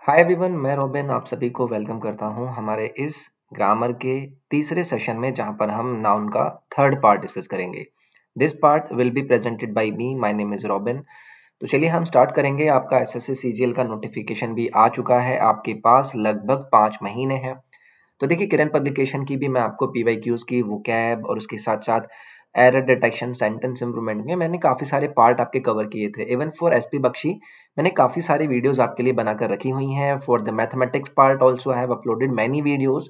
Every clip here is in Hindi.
हाय एवरीवन, मैं रॉबिन आप सभी को वेलकम करता हूं हमारे इस ग्रामर के तीसरे सेशन में, जहां पर हम नाउन का थर्ड पार्ट डिस्कस करेंगे। This part will be presented by me. My name is robin. तो चलिए हम स्टार्ट करेंगे। आपका एसएससी सीजीएल का नोटिफिकेशन भी आ चुका है, आपके पास लगभग 5 महीने हैं। तो देखिए, किरण पब्लिकेशन की भी मैं आपको पीवाईक्यूज की वोकैब और उसके साथ साथ एरर डिटेक्शन, सेंटेंस इंप्रूवमेंट में मैंने काफी सारे पार्ट आपके कवर किए थे। इवन फॉर एसपी बख्शी मैंने काफी सारी वीडियोस आपके लिए बनाकर रखी हुई हैं। For the mathematics part also I have uploaded many videos.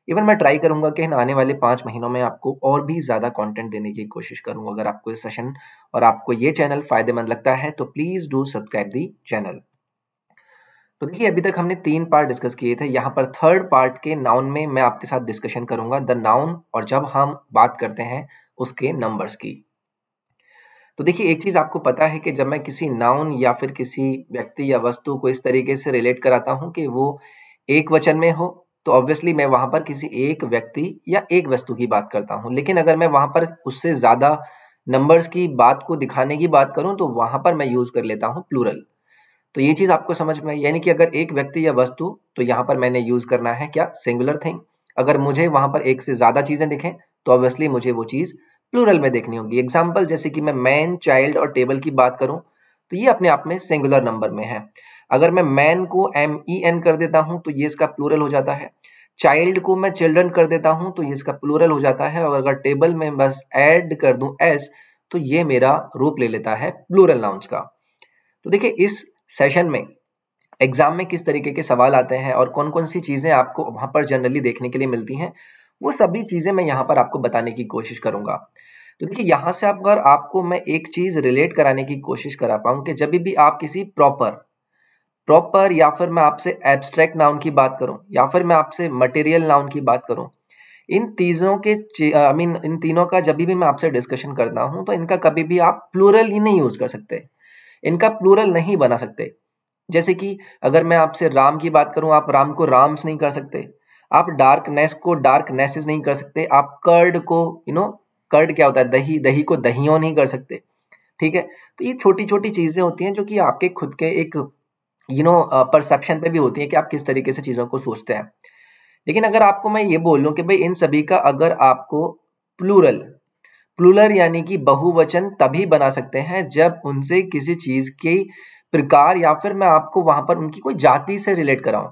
Even मैं ट्राई करूंगा कि इन आने वाले 5 महीनों में आपको और भी ज्यादा कंटेंट देने की कोशिश करूंगा। अगर आपको ये सेशन और आपको ये चैनल फायदेमंद लगता है तो please do subscribe the channel. तो देखिए, अभी तक हमने 3 पार्ट डिस्कस किए थे। यहाँ पर थर्ड पार्ट के नाउन में मैं आपके साथ डिस्कशन करूंगा द नाउन, और जब हम बात करते हैं उसके नंबर्स की। तो देखिए, एक चीज आपको पता है कि जब मैं किसी नाउन या फिर किसी व्यक्ति या वस्तु को इस तरीके से रिलेट कराता हूं कि वो एक वचन में हो, तो ऑब्वियसली मैं वहां पर किसी एक व्यक्ति या एक वस्तु की बात करता हूं। लेकिन अगर मैं वहां पर उससे ज्यादा नंबर्स की बात को दिखाने की बात करूं तो वहां पर मैं यूज कर लेता हूं प्लूरल। तो ये चीज आपको समझ में आई, यानी कि अगर एक व्यक्ति या वस्तु, तो यहाँ पर मैंने यूज करना है क्या, सिंगुलर थिंग। अगर मुझे वहां पर एक से ज्यादा चीजें दिखें तो ऑब्वियसली मुझे वो चीज प्लूरल में देखनी होगी। एग्जाम्पल जैसे कि मैं मैन, चाइल्ड और टेबल की बात करूं तो ये अपने आप में सिंगुलर नंबर में है। अगर मैं मैन को MEN कर देता हूं तो ये इसका प्लूरल हो जाता है। चाइल्ड को मैं चिल्ड्रन कर देता हूं तो ये इसका प्लूरल हो जाता है। और अगर टेबल में बस ऐड कर दूं S, तो ये मेरा रूप ले लेता है प्लूरल नाउन्स का। तो देखिए, इस सेशन में एग्जाम में किस तरीके के सवाल आते हैं और कौन कौन सी चीजें आपको वहां पर जनरली देखने के लिए मिलती हैं, वो सभी चीजें मैं यहाँ पर आपको बताने की कोशिश करूंगा। तो देखिए, यहाँ से अगर आपको मैं एक चीज रिलेट कराने की कोशिश करा पाऊं कि जब भी आप किसी प्रॉपर प्रॉपर या फिर मैं आपसे एब्स्ट्रैक्ट नाउन की बात करूं या फिर मैं आपसे मटेरियल नाउन की बात करूं, इन तीनों के इन तीनों का जब भी मैं आपसे डिस्कशन करता हूं तो इनका कभी भी आप प्लूरल ही नहीं यूज कर सकते, इनका प्लूरल नहीं बना सकते। जैसे कि अगर मैं आपसे राम की बात करूं, आप राम को राम्स नहीं कर सकते। आप डार्कनेस को डार्कनेसेस नहीं कर सकते। आप कर्ड को कर्ड क्या होता है, दही, दही को दहियों नहीं कर सकते। ठीक है। तो ये छोटी छोटी चीजें होती हैं जो कि आपके खुद के एक परसेप्शन पे भी होती है कि आप किस तरीके से चीजों को सोचते हैं। लेकिन अगर आपको मैं ये बोल लूं कि भाई इन सभी का अगर आपको प्लूरल प्लूरल यानी कि बहुवचन तभी बना सकते हैं जब उनसे किसी चीज की प्रकार या फिर मैं आपको वहां पर उनकी कोई जाति से रिलेट कराऊं।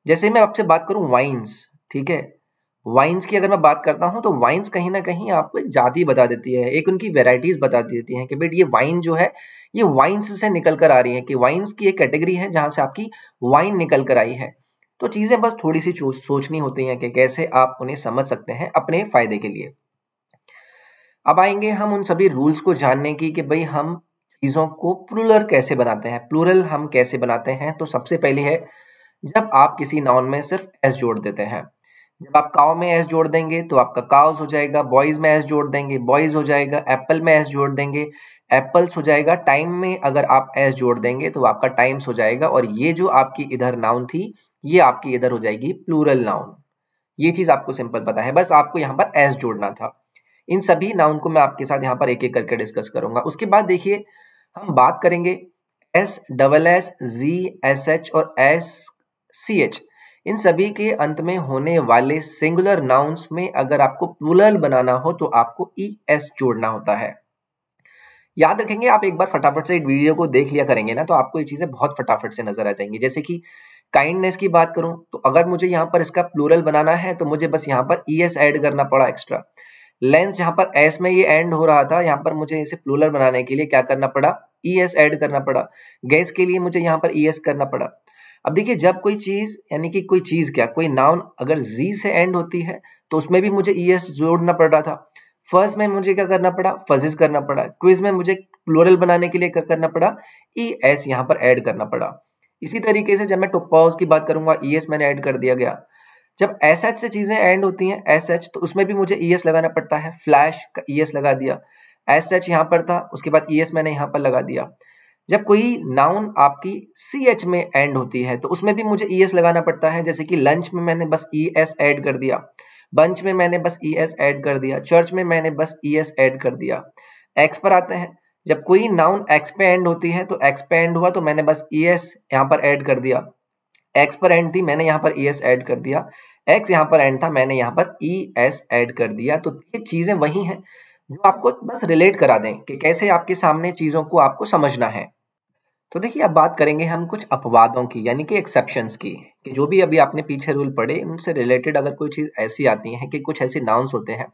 जैसे मैं आपसे बात करूं वाइन्स, ठीक है, वाइन्स की अगर मैं बात करता हूं तो वाइन्स कहीं ना कहीं आपको एक जाति बता देती है, एक उनकी वेराइटीज बता देती है कि बेट ये वाइन जो है ये वाइन्स से निकल कर आ रही है, कि वाइन्स की एक कैटेगरी है जहां से आपकी वाइन निकल कर आई है। तो चीजें बस थोड़ी सी सोचनी होती हैं कि कैसे आप उन्हें समझ सकते हैं अपने फायदे के लिए। अब आएंगे हम उन सभी रूल्स को जानने की कि भाई हम चीजों को प्लूरल कैसे बनाते हैं। प्लूरल हम कैसे बनाते हैं, तो सबसे पहले है जब आप किसी नाउन में सिर्फ एस जोड़ देते हैं। जब आप काउ में एस जोड़ देंगे तो आपका काउस हो जाएगा। बॉयज में एस जोड़ देंगे, बॉयज हो जाएगा। एप्पल में एस जोड़ देंगे, एप्पल्स हो जाएगा। टाइम में अगर आप एस जोड़ देंगे तो आपका टाइम्स हो जाएगा। और ये जो आपकी इधर नाउन थी, ये आपकी इधर हो जाएगी प्लूरल नाउन। ये चीज आपको सिंपल पता है, बस आपको यहाँ पर एस जोड़ना था। इन सभी नाउन को मैं आपके साथ यहाँ पर एक एक करके डिस्कस करूंगा। उसके बाद देखिए, हम बात करेंगे एस, डबल एस, जी, एस एच और एस सी एच। इन सभी के अंत में होने वाले सिंगुलर नाउन्स में अगर आपको प्लूरल बनाना हो तो आपको ई एस जोड़ना होता है। याद रखेंगे, आप एक बार फटाफट से एक वीडियो को देख लिया करेंगे ना, तो आपको ये चीजें बहुत फटाफट से नजर आ जाएंगी। जैसे कि काइंडनेस की बात करूं तो अगर मुझे यहाँ पर इसका प्लूरल बनाना है तो मुझे बस यहाँ पर ई एस ऐड करना पड़ा एक्स्ट्रा। लेंस जहां पर एस में ये एंड हो रहा था, यहाँ पर मुझे इसे प्लूरल बनाने के लिए क्या करना पड़ा, ई एस ऐड करना पड़ा। गैस के लिए मुझे यहाँ पर ई एस करना पड़ा। अब देखिए, जब कोई चीज यानी कि कोई चीज क्या, कोई नाउन अगर जी से एंड होती है तो उसमें भी मुझे ई एस जोड़ना पड़ रहा था। फर्स्ट में मुझे क्या करना पड़ा, फजिस करना पड़ा। क्विज में मुझे प्लूरल बनाने के लिए क्या करना पड़ा, ई एस यहाँ पर ऐड करना पड़ा। इसी तरीके से जब मैं टॉपॉज की बात करूंगा, ई एस मैंने ऐड कर दिया गया। जब एस एच से चीजें एंड होती हैं, एस एच, तो उसमें भी मुझे ई एस लगाना पड़ता है। फ्लैश का ई एस लगा दिया, एस एच यहाँ पर था, उसके बाद ई एस मैंने यहाँ पर लगा दिया। जब कोई नाउन आपकी सी एच में एंड होती है तो उसमें भी मुझे ई एस लगाना पड़ता है। जैसे कि लंच में मैंने बस ई एस ऐड कर दिया, बंच में मैंने बस ई एस ऐड कर दिया, चर्च में मैंने बस ई एस ऐड कर दिया। एक्स पर आते हैं, जब कोई नाउन एक्स पे एंड होती है तो एक्स पे एंड हुआ तो मैंने बस ई एस यहाँ पर ऐड कर दिया। एक्स पर एंड थी, मैंने यहाँ पर ES ऐड कर दिया, एक्स यहाँ पर एंड था, मैंने यहाँ पर ES ऐड कर दिया। तो ये चीजें वही हैं जो आपको बस रिलेट करा दें कि कैसे आपके सामने चीजों को आपको समझना है। तो देखिए अब बात करेंगे हम कुछ अपवादों की, यानी कि एक्सेप्शंस की, कि जो भी अभी आपने पीछे रूल पढ़े उनसे रिलेटेड अगर कोई चीज ऐसी आती है कि कुछ ऐसे नाउन्स होते हैं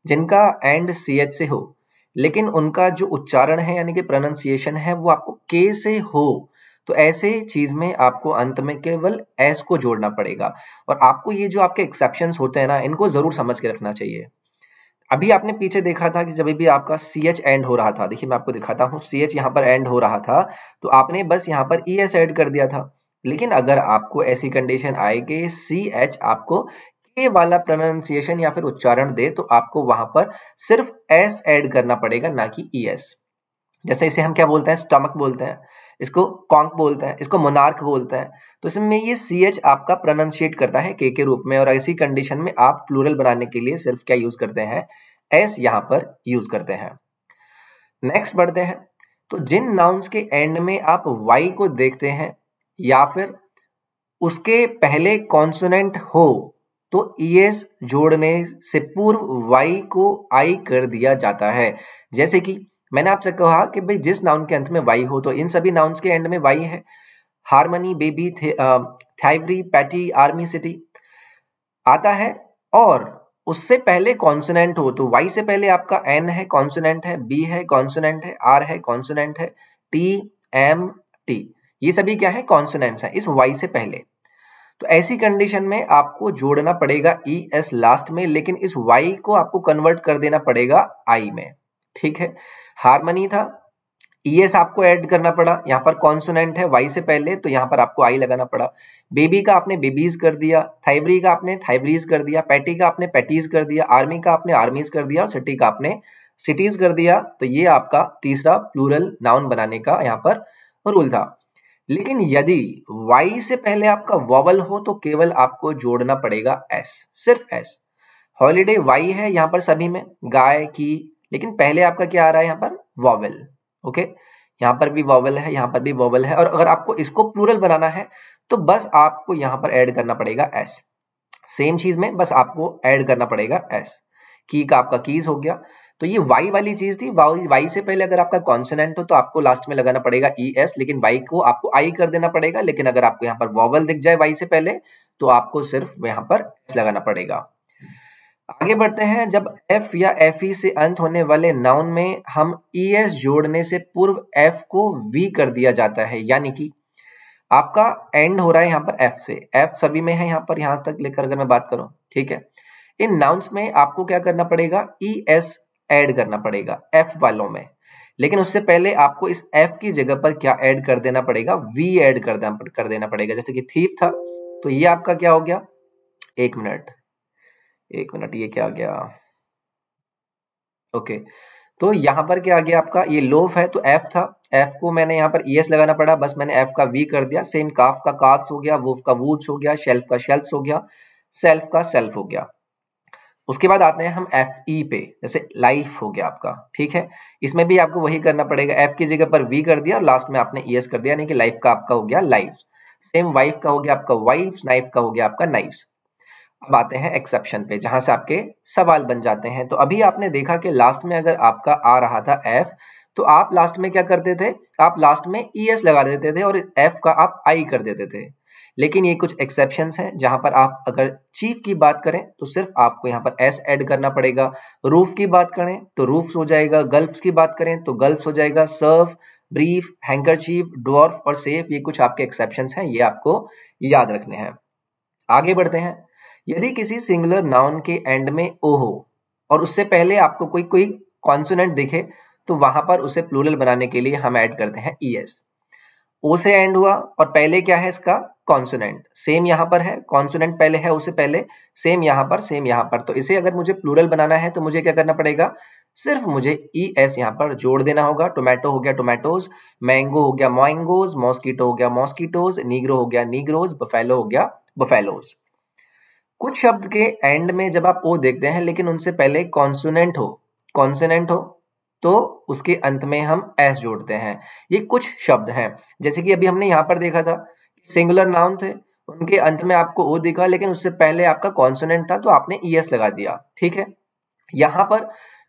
जिनका एंड CH से हो, लेकिन उनका जो उच्चारण है यानी कि प्रोनाउंसिएशन है वो आपको K से हो, तो ऐसे चीज में आपको अंत में केवल S को जोड़ना पड़ेगा। और आपको ये जो आपके एक्सेप्शंस होते हैं ना, इनको जरूर समझ के रखना चाहिए। अभी आपने पीछे देखा था कि जब भी आपका CH एंड हो रहा था, देखिए मैं आपको दिखाता हूँ, CH यहाँ पर एंड हो रहा था तो आपने बस यहाँ पर ES ऐड कर दिया था। लेकिन अगर आपको ऐसी कंडीशन आए कि CH आपको K वाला प्रोनाउंसिएशन या फिर उच्चारण दे, तो आपको वहां पर सिर्फ S ऐड करना पड़ेगा, ना कि ES। जैसे इसे हम क्या बोलते हैं, स्टमक बोलते हैं, इसको कॉन्क बोलते हैं, इसको मोनार्क बोलते हैं। तो इसमें ये CH आपका प्रोनाउंशिएट करता है K के रूप में, और ऐसी कंडीशन में आप प्लूरल बनाने के लिए सिर्फ क्या यूज करते हैं, S यहाँ पर यूज करते हैं। नेक्स्ट बढ़ते हैं। तो जिन नाउन्स के एंड में आप Y को देखते हैं या फिर उसके पहले कॉन्सोनेंट हो, तो ES जोड़ने से पूर्व Y को I कर दिया जाता है। जैसे कि मैंने आपसे कहा कि भाई जिस नाउन के अंत में Y हो, तो इन सभी नाउन्स के एंड में Y है। हार्मनी, बेबी, थाइवरी, पैटी, आर्मी, सिटी आता है, और उससे पहले कॉन्सोनेंट हो, तो Y से पहले आपका N है, कॉन्सोनेंट है, B है, कॉन्सोनेंट है, R है, कॉन्सोनेंट है, T, M, T, ये सभी क्या है, कॉन्सोनेंट्स हैं इस Y से पहले। तो ऐसी कंडीशन में आपको जोड़ना पड़ेगा ES लास्ट में, लेकिन इस Y को आपको कन्वर्ट कर देना पड़ेगा I में, ठीक है। हार्मनी था, ES आपको ऐड करना पड़ा, यहाँ पर कॉन्सोनेंट है Y से पहले, तो यहाँ पर आपको I लगाना पड़ा। बेबी का आपने बेबीज कर दिया, थाइवरी का आपने थाइवरीज कर दिया, पैटी का आपने पैटीज कर दिया, आर्मी का आपने आर्मीज कर दिया, और सिटी का आपने सिटीज कर दिया। तो ये आपका तीसरा प्लूरल नाउन बनाने का यहाँ पर रूल था। लेकिन यदि Y से पहले आपका वॉवल हो, तो केवल आपको जोड़ना पड़ेगा S, सिर्फ S। हॉलीडे Y है यहाँ पर सभी में, गाय की, लेकिन पहले आपका क्या आ रहा है यहाँ पर, वॉवल। ओके, यहाँ पर भी वॉवल है, यहाँ पर भी वॉवल है। और अगर आपको इसको प्लूरल बनाना है तो बस आपको यहाँ पर ऐड करना पड़ेगा S। सेम चीज में बस आपको ऐड करना पड़ेगा S। की का आपका कीज हो गया। तो ये Y वाली चीज थी, Y से पहले अगर आपका कॉन्सोनेंट हो तो आपको लास्ट में लगाना पड़ेगा ES, लेकिन Y को आपको I कर देना पड़ेगा। लेकिन अगर आपको यहाँ पर वॉवल दिख जाए Y से पहले, तो आपको सिर्फ यहाँ पर S लगाना पड़ेगा। आगे बढ़ते हैं। जब F या FE से अंत होने वाले नाउन में हम ES जोड़ने से पूर्व F को V कर दिया जाता है, यानी कि आपका एंड हो रहा है यहाँ पर F से, F सभी में है यहाँ पर, यहाँ तक लेकर अगर मैं बात करूं, ठीक है। इन नाउन्स में आपको क्या करना पड़ेगा, ES ऐड करना पड़ेगा F वालों में। लेकिन उससे पहले आपको इस F की जगह पर क्या ऐड कर देना पड़ेगा, V ऐड कर देना पड़ेगा। जैसे कि थीफ था, तो ये आपका क्या हो गया, एक मिनट, ये क्या आ गया, ओके। तो यहाँ पर क्या आ गया आपका, ये लोफ है तो F था, F को मैंने यहाँ पर ES लगाना पड़ा, बस मैंने F का V कर दिया। सेम काफ का काफ्स हो गया, वूफ का वूड्स हो गया, शेल्फ का शेल्फ्स हो गया, सेल्फ का सेल्फ हो गया। उसके बाद आते हैं हम FE पे, जैसे लाइफ हो गया आपका, ठीक है। इसमें भी आपको वही करना पड़ेगा, F की जगह पर V कर दिया और लास्ट में आपने ES कर दिया, यानी कि लाइफ का आपका हो गया लाइफ। सेम वाइफ का हो गया आपका वाइफ, नाइफ का हो गया आपका नाइफ्स। अब आते हैं एक्सेप्शन पे, जहां से आपके सवाल बन जाते हैं। तो अभी आपने देखा कि लास्ट में अगर आपका आ रहा था F, तो आप लास्ट में क्या करते थे, आप लास्ट में ES लगा देते थे और F का आप I कर देते थे। लेकिन ये कुछ एक्सेप्शंस हैं, जहां पर आप अगर चीफ की बात करें तो सिर्फ आपको यहाँ पर S ऐड करना पड़ेगा। रूफ की बात करें तो रूफ हो जाएगा, गल्फ्स की बात करें तो गल्फ्स हो जाएगा, सर्फ, ब्रीफ, हैंकरचीफ, ड्वार्फ और सेफ, ये कुछ आपके एक्सेप्शंस हैं, ये आपको याद रखने हैं। आगे बढ़ते हैं। यदि किसी सिंगुलर नाउन के एंड में ओ हो और उससे पहले आपको कोई कॉन्सोनेंट दिखे, तो वहां पर उसे प्लूरल बनाने के लिए हम ऐड करते हैं ES। ओ से एंड हुआ और पहले क्या है इसका, कॉन्सोनेंट, सेम यहां पर है, कॉन्सोनेंट पहले है उससे पहले, सेम यहां पर, सेम यहां पर। तो इसे अगर मुझे प्लूरल बनाना है तो मुझे क्या करना पड़ेगा, सिर्फ मुझे ES यहां पर जोड़ देना होगा। टोमेटो हो गया टोमेटोज, मैंगो हो गया मैंगोज, मॉस्किटो हो गया मॉस्किटोज, नीग्रो हो गया नीग्रोज, बफेलो हो गया बफेलोज। कुछ शब्द के एंड में जब आप ओ देखते हैं लेकिन उनसे पहले कॉन्सोनेंट हो तो उसके अंत में हम एस जोड़ते हैं। ये कुछ शब्द हैं, जैसे कि अभी हमने यहां पर देखा था, सिंगुलर नाउन थे उनके अंत में आपको ओ दिखा, लेकिन उससे पहले आपका कॉन्सोनेंट था तो आपने ईएस लगा दिया, ठीक है। यहाँ पर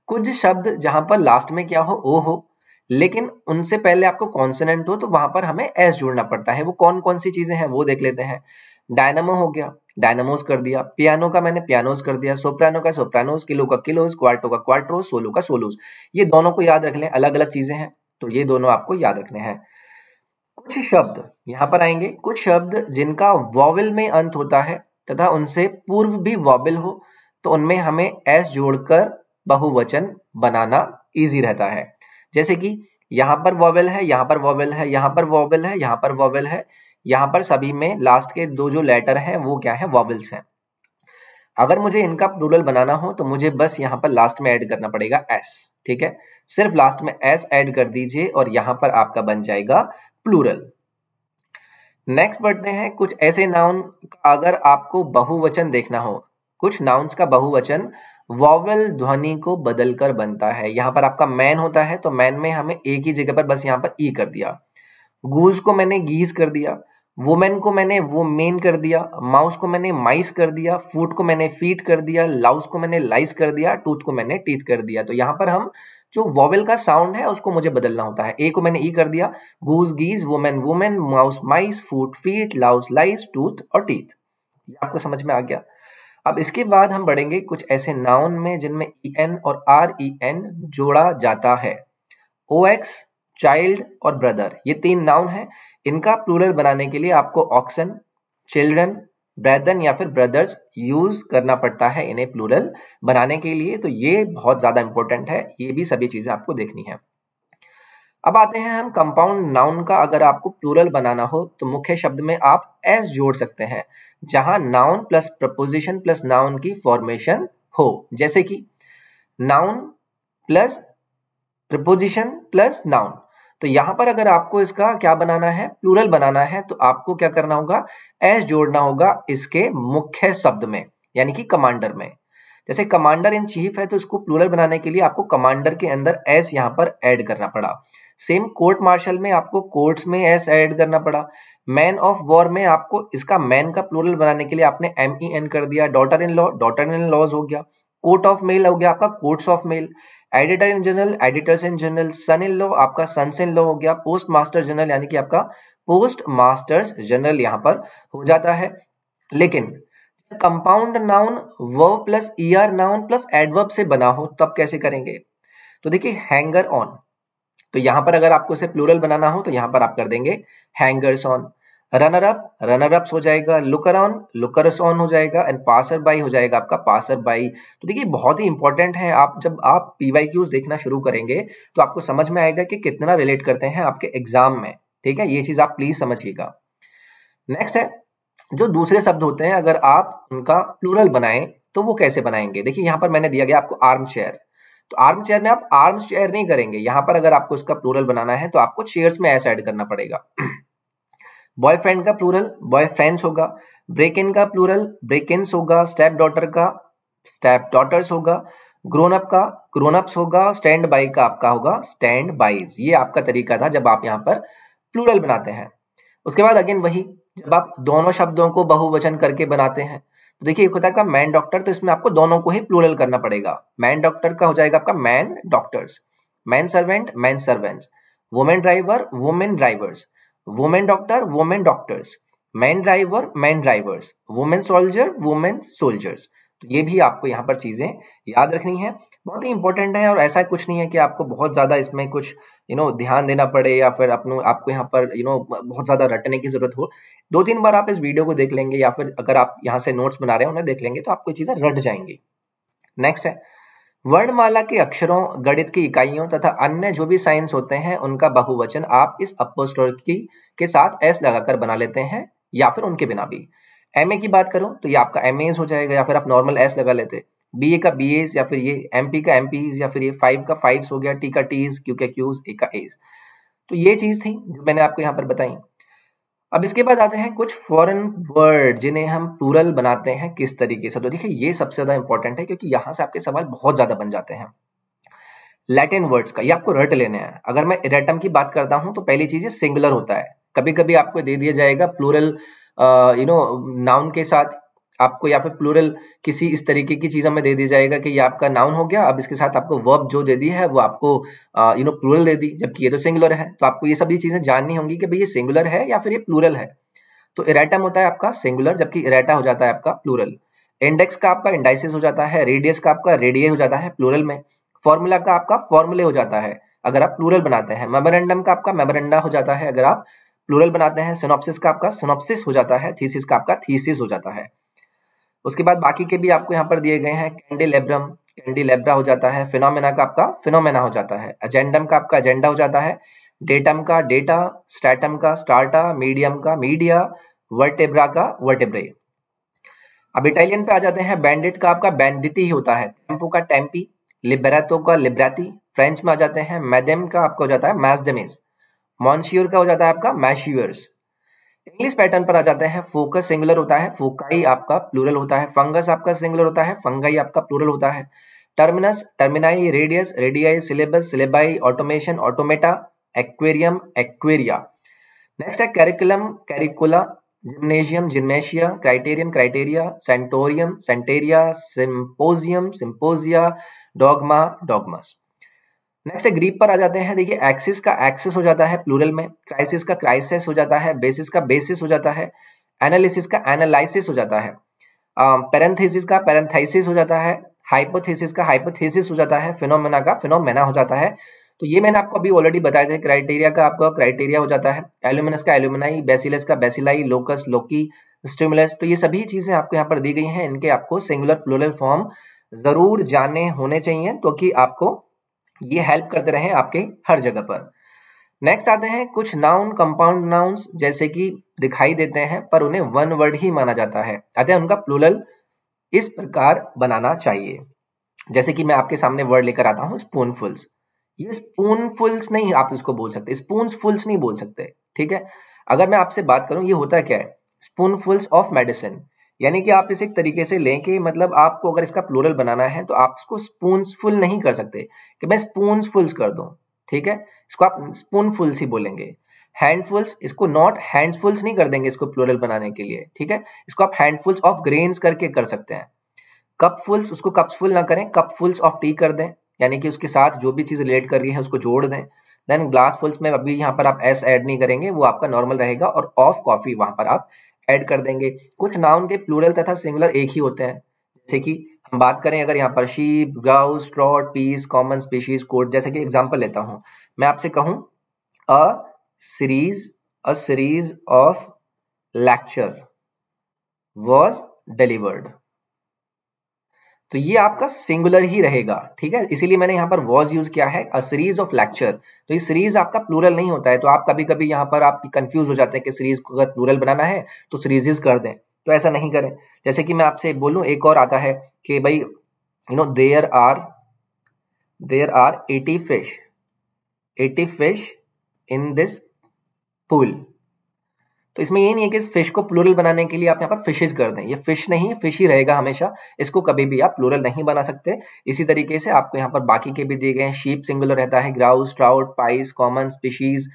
कुछ शब्द जहां पर लास्ट में क्या हो, ओ हो, लेकिन उनसे पहले आपको कॉन्सोनेंट हो, तो वहां पर हमें एस जोड़ना पड़ता है। वो कौन कौन सी चीजें हैं वो देख लेते हैं। डायनामो हो गया, डायनामोस कर दिया। पियानो का मैंने पियानोस कर दिया। सोप्रानो का सोप्रानोस, किलो का किलोस, क्वार्टो का क्वार्ट्रोस, सोलो का सोलोस। ये दोनों को याद रख लें, अलग अलग चीजें हैं, तो ये दोनों आपको याद रखने हैं। कुछ शब्द यहां पर आएंगे, कुछ शब्द जिनका वॉवेल में अंत होता है तथा उनसे पूर्व भी वॉवेल हो, तो उनमें हमें एस जोड़कर बहुवचन बनाना इजी रहता है। जैसे कि यहां पर वॉवेल है, यहां पर वॉवेल है, यहां पर वॉवेल है, यहां पर वॉवेल है, यहां पर सभी में लास्ट के दो जो लेटर हैं वो क्या है, वॉवेल्स हैं। अगर मुझे इनका प्लूरल बनाना हो तो मुझे बस यहां पर लास्ट में ऐड करना पड़ेगा एस, ठीक है। सिर्फ लास्ट में एस ऐड कर दीजिए और यहां पर आपका बन जाएगा प्लूरल। नेक्स्ट बढ़ते हैं कुछ ऐसे नाउन का अगर आपको बहुवचन देखना हो। कुछ नाउन्स का बहुवचन वॉवेल ध्वनि को बदलकर बनता है। यहां पर आपका मैन होता है तो मैन में हमें एक ही जगह पर बस यहां पर ई कर दिया। गूज को मैंने गीज कर दिया। वुमेन को मैंने वो मेन कर दिया। माउस को मैंने माइस कर दिया। फूट को मैंने फीट कर दिया। लाउस को मैंने लाइस कर दिया। टूथ को मैंने टीथ कर दिया। तो यहां पर हम जो वॉवेल का साउंड है उसको मुझे बदलना होता है। ए को मैंने ई कर दिया। गूज गीज, वुमेन वुमेन, माउस माइस, फूट फीट, लाउस लाइस, टूथ और टीथ। ये आपको समझ में आ गया। अब इसके बाद हम बढ़ेंगे कुछ ऐसे नाउन में जिनमें ई एन और आर ई एन जोड़ा जाता है। ओएक्स, चाइल्ड और ब्रदर, ये तीन नाउन हैं। इनका प्लूरल बनाने के लिए आपको ऑक्सन, चिल्ड्रन, ब्रेदन या फिर ब्रदर्स यूज करना पड़ता है इन्हें प्लूरल बनाने के लिए। तो ये बहुत ज्यादा इंपॉर्टेंट है, ये भी सभी चीजें आपको देखनी है। अब आते हैं हम कंपाउंड नाउन का अगर आपको प्लूरल बनाना हो तो मुख्य शब्द में आप एस जोड़ सकते हैं जहां noun plus preposition plus noun की फॉर्मेशन हो। जैसे कि noun plus preposition plus noun. तो यहां पर अगर आपको इसका क्या बनाना है, प्लूरल बनाना है, तो आपको क्या करना होगा, एस जोड़ना होगा इसके मुख्य शब्द में, यानी कि कमांडर में। जैसे कमांडर इन चीफ है तो इसको प्लूरल बनाने के लिए आपको कमांडर के अंदर एस यहां पर ऐड करना पड़ा। सेम कोर्ट मार्शल में आपको कोर्ट्स में एस ऐड करना पड़ा। मैन ऑफ वॉर में आपको इसका मैन का प्लूरल बनाने के लिए आपने एम ई एन कर दिया। डॉटर इन लॉज हो गया। कोर्ट ऑफ मेल हो गया आपका coats of mail. Editor in general, editors in general. Son in law आपका सन्स इन लॉ हो गया। पोस्ट मास्टर जनरल यानी कि आपका पोस्ट मास्टर्स जनरल यहां पर हो जाता है। लेकिन compound noun verb plus ER noun plus adverb से बना हो तब कैसे करेंगे। तो देखिए हैंगर ऑन, तो यहां पर अगर आपको इसे प्लूरल बनाना हो तो यहां पर आप कर देंगे hangers on. Runner up, runner ups हो जाएगा। लुकर ऑन, लुकर्स ऑन हो जाएगा। एंड पासर बाई हो जाएगा आपका पासर बाई। तो देखिए बहुत ही इंपॉर्टेंट है, आप जब आप पीवाईक्यूज देखना शुरू करेंगे तो आपको समझ में आएगा कि कितना रिलेट करते हैं आपके एग्जाम में, ठीक है। ये चीज आप प्लीज समझिएगा। नेक्स्ट है जो दूसरे शब्द होते हैं अगर आप उनका प्लूरल बनाएं तो वो कैसे बनाएंगे। देखिए यहां पर मैंने दिया गया आपको आर्म चेयर, तो आर्म चेयर में आप आर्म्स चेयर नहीं करेंगे। यहां पर अगर आपको इसका प्लूरल बनाना है तो आपको चेयर्स में ऐसा ऐड करना पड़ेगा। बॉयफ्रेंड का प्लूरल बॉयफ्रेंड्स होगा। ब्रेक इन का प्लूरल ब्रेक इन्स होगा। स्टेप डॉटर का स्टेप डॉटर्स होगा। ग्रोन अप का ग्रोन अप्स होगा। स्टैंड बाई का आपका होगा स्टैंड बाईज। ये आपका तरीका था जब आप यहाँ पर प्लूरल बनाते हैं। उसके बाद अगेन वही, जब आप दोनों शब्दों को बहुवचन करके बनाते हैं तो देखिए एक होता है आपका मैन डॉक्टर, तो इसमें आपको दोनों को ही प्लूरल करना पड़ेगा। मैन डॉक्टर का हो जाएगा आपका man doctors. Man servant man servants. Women driver women drivers. Women doctor women doctors. Man driver man drivers. Women soldier women soldiers. तो ये भी आपको यहाँ पर चीजें याद रखनी है, बहुत ही इंपॉर्टेंट है। और ऐसा कुछ नहीं है कि आपको बहुत ज्यादा इसमें कुछ ध्यान देना पड़े या फिर आपको यहाँ पर बहुत ज्यादा रटने की जरूरत हो। 2-3 बार आप इस वीडियो को देख लेंगे या फिर अगर आप यहाँ से नोट्स बना रहे हैं उन्हें देख लेंगे तो आपको चीजें रट जाएंगी। नेक्स्ट है वर्णमाला के अक्षरों, गणित की इकाइयों तथा अन्य जो भी साइंस होते हैं उनका बहुवचन आप इस अपोस्ट्रोफी के साथ एस लगाकर बना लेते हैं या फिर उनके बिना भी। एमए की बात करूं तो ये आपका एमएस हो जाएगा या फिर आप नॉर्मल एस लगा लेते। बीए का बीएस या फिर ये एमपी का एमपीज या फिर ये 5 का 5 हो गया। टी का टीज, क्यू का क्यूज, ए का एज। तो ये चीज थी जो मैंने आपको यहाँ पर बताई। अब इसके बाद आते हैं कुछ फॉरेन वर्ड जिन्हें हम प्लूरल बनाते हैं किस तरीके से। तो देखिए ये सबसे ज्यादा इंपॉर्टेंट है क्योंकि यहाँ से आपके सवाल बहुत ज्यादा बन जाते हैं। लैटिन वर्ड्स का ये आपको रट लेने हैं। अगर मैं इरेटम की बात करता हूं तो पहली चीज सिंगुलर होता है। कभी कभी आपको दे दिया जाएगा प्लूरल नाउन के साथ आपको या फिर प्लूरल किसी इस तरीके की चीज में दे दी जाएगा कि ये आपका नाउन हो गया, अब इसके साथ आपको वर्ब जो दे दी है वो आपको प्लूरल दे दी, जबकि ये तो सिंगुलर है। तो आपको ये सभी चीजें जाननी होंगी कि भाई ये सिंगुलर है या फिर ये प्लूरल है। तो इरेटम होता है आपका सिंगुलर, जबकि इरेटा हो जाता है आपका प्लूरल। इंडेक्स का आपका इंडाइसिस हो जाता है, रेडियस का आपका रेडिये हो जाता है प्लूरल में, फॉर्मूला का आपका फॉर्मूले हो जाता है अगर आप प्लूरल बनाते हैं, मेमोरेंडम का आपका मेमोरेंडा हो जाता है अगर आप प्लूरल बनाते हैं, सिनॉप्सिस का आपका सिनॉप्सिस हो जाता है, थीसिस का आपका थीसिस हो जाता है। उसके बाद बाकी के भी आपको यहाँ पर दिए गए हैं, कैंडिलेब्रम कैंडिलेब्रा हो जाता है, फिनोमेना का आपका फिनोमेना हो जाता है, एजेंडम का आपका एजेंडा हो जाता है, डेटम का डेटा, स्ट्रैटम का स्टार्टा, मीडियम का मीडिया, वर्टेब्रा का वर्टेब्रे। अब इटालियन पे आ जाते हैं, बैंडिट का आपका बैंडिती ही होता है, टेम्पो का टेम्पी, लिबरेतो का लिब्राती। फ्रेंच में आ जाते हैं, मैडेम का आपका हो जाता है मैसडेमिस, मॉन्सियर का हो जाता है आपका मैशियर्स। इंग्लिश पैटर्न पर आ जाते हैं, फोकस सिंगुलर होता है, फोकाई आपका प्लूरल होता है, फंगस आपका सिंगुलर होता है, फंगाई आपका प्लूरल होता है, terminus termini, radius radii, syllabus syllabi, automation automata, aquarium aquaria. Next है curriculum curricula, gymnasium gymnasia, criterion criteria, sanatorium sanatoria, symposium symposia, dogma dogmas. Next है ग्रीक पर आ जाते हैं, देखिए एक्सिस का एक्सिस हो जाता है प्लूरल में, क्राइसिस का क्राइसिस हो जाता है, बेसिस का बेसिस हो जाता है, एनालिसिस का एनालाइसिस हो जाता है, पैरेंथेसिस का पैरेंथाइसिस हो जाता है, हाइपोथेसिस का हाइपोथेसिस हो जाता है, फिनोमेना का फिनोमेना हो जाता है। तो ये मैंने आपको अभी ऑलरेडी बताया था, क्राइटेरिया का आपका क्राइटेरिया हो जाता है, एल्यूमिनस का एल्यूमिनाई, बेसिलस का बेसिलाई, लोकस लोकी, स्टिमुलस। तो ये सभी चीजें आपको यहाँ पर दी गई हैं, इनके आपको सिंगुलर प्लूरल फॉर्म जरूर जाने होने चाहिए, तो कि आपको ये हेल्प करते रहे आपके हर जगह पर। नेक्स्ट आते हैं कुछ नाउन कंपाउंड नाउन्स, जैसे कि दिखाई देते हैं पर उन्हें वन वर्ड ही माना जाता है, अतः उनका प्लूरल इस प्रकार बनाना चाहिए। जैसे कि मैं आपके सामने वर्ड लेकर आता हूं, स्पूनफुल्स। ये स्पूनफुल्स नहीं आप इसको बोल सकते, स्पूनफुल्स नहीं बोल सकते, ठीक है। अगर मैं आपसे बात करूं, ये होता क्या है, स्पूनफुल्स ऑफ मेडिसिन, यानी कि आप इसे एक तरीके से लें कि मतलब आपको अगर इसका प्लूरल बनाना है तो आप इसको स्पूनफुल नहीं कर सकते कि मैं स्पूनफुल्स कर दूं, ठीक है। इसको आप स्पूनफुल्स ही बोलेंगे। हैंडफुल्स, इसको नॉट हैंडफुल्स नहीं कर देंगे इसको प्लूरल बनाने के लिए, ठीक है। इसको आप हैंडफुल्स ऑफ ग्रेन्स करके कर सकते हैं। कपफुल्स, उसको कप्सफुल ना करें, कपफुल्स ऑफ टी कर दें, यानी कि उसके साथ जो भी चीज रिलेट कर रही है उसको जोड़ दें। देन ग्लासफुल्स में अभी यहाँ पर आप एस ऐड नहीं करेंगे, वो आपका नॉर्मल रहेगा, और ऑफ कॉफी वहां पर आप ऐड कर देंगे। कुछ नाउन के प्लूरल तथा सिंगुलर एक ही होते हैं, जैसे कि हम बात करें अगर यहाँ पर sheep, grouse, trout, pice, common species, cod. जैसे कि एग्जांपल लेता हूं, मैं आपसे कहूं a series of lecture was delivered, तो ये आपका सिंगुलर ही रहेगा, ठीक है। इसीलिए मैंने यहाँ पर वॉज यूज किया है, अ सीरीज ऑफ लेक्चर। तो ये सीरीज आपका प्लूरल नहीं होता है, तो आप कभी कभी यहाँ पर आप कंफ्यूज हो जाते हैं कि सीरीज को अगर प्लूरल बनाना है तो सीरीजेस कर दें, तो ऐसा नहीं करें। जैसे कि मैं आपसे बोलूं, एक और आता है कि भाई there are 80 fish in this pool. तो इसमें ये नहीं है कि इस फिश को प्लूरल बनाने के लिए आप यहाँ पर फिशेज कर दें, ये फिश नहीं, फिश ही रहेगा हमेशा, इसको कभी भी आप प्लूरल नहीं बना सकते। इसी तरीके से आपको यहाँ पर बाकी के भी दिए गए हैं, शीप सिंगुलर रहता है, grouse, trout, pice, common species,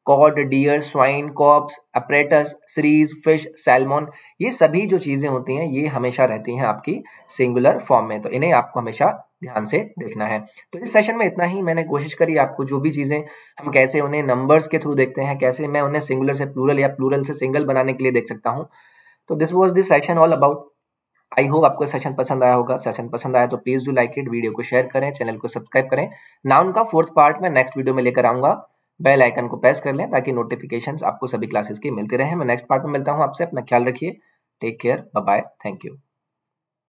cod, deer, swine, corps, apparatus, series, fish, salmon. ये सभी जो चीजें होती हैं ये हमेशा रहती हैं आपकी सिंगुलर फॉर्म में, तो इन्हें आपको हमेशा ध्यान से देखना है। तो इस सेशन में इतना ही, मैंने कोशिश करी आपको जो भी चीजें हम कैसे उन्हें नंबर्स के थ्रू देखते हैं, कैसे मैं उन्हें सिंगुलर से प्लूरल या प्लूरल से सिंगल बनाने के लिए देख सकता हूं। तो this was this session all about. I hope आपको सेशन पसंद आया होगा। सेशन पसंद आया तो please do like it, video को शेयर करें, चैनल को सब्सक्राइब करें। नाउन का 4th पार्ट में नेक्स्ट वीडियो में लेकर आऊंगा, बेल आइकन को प्रेस कर लें ताकि नोटिफिकेशंस आपको सभी क्लासेस की मिलती रहे। मैं नेक्स्ट पार्ट में मिलता हूं आपसे, अपना ख्याल रखिए, take care, bye bye, thank you.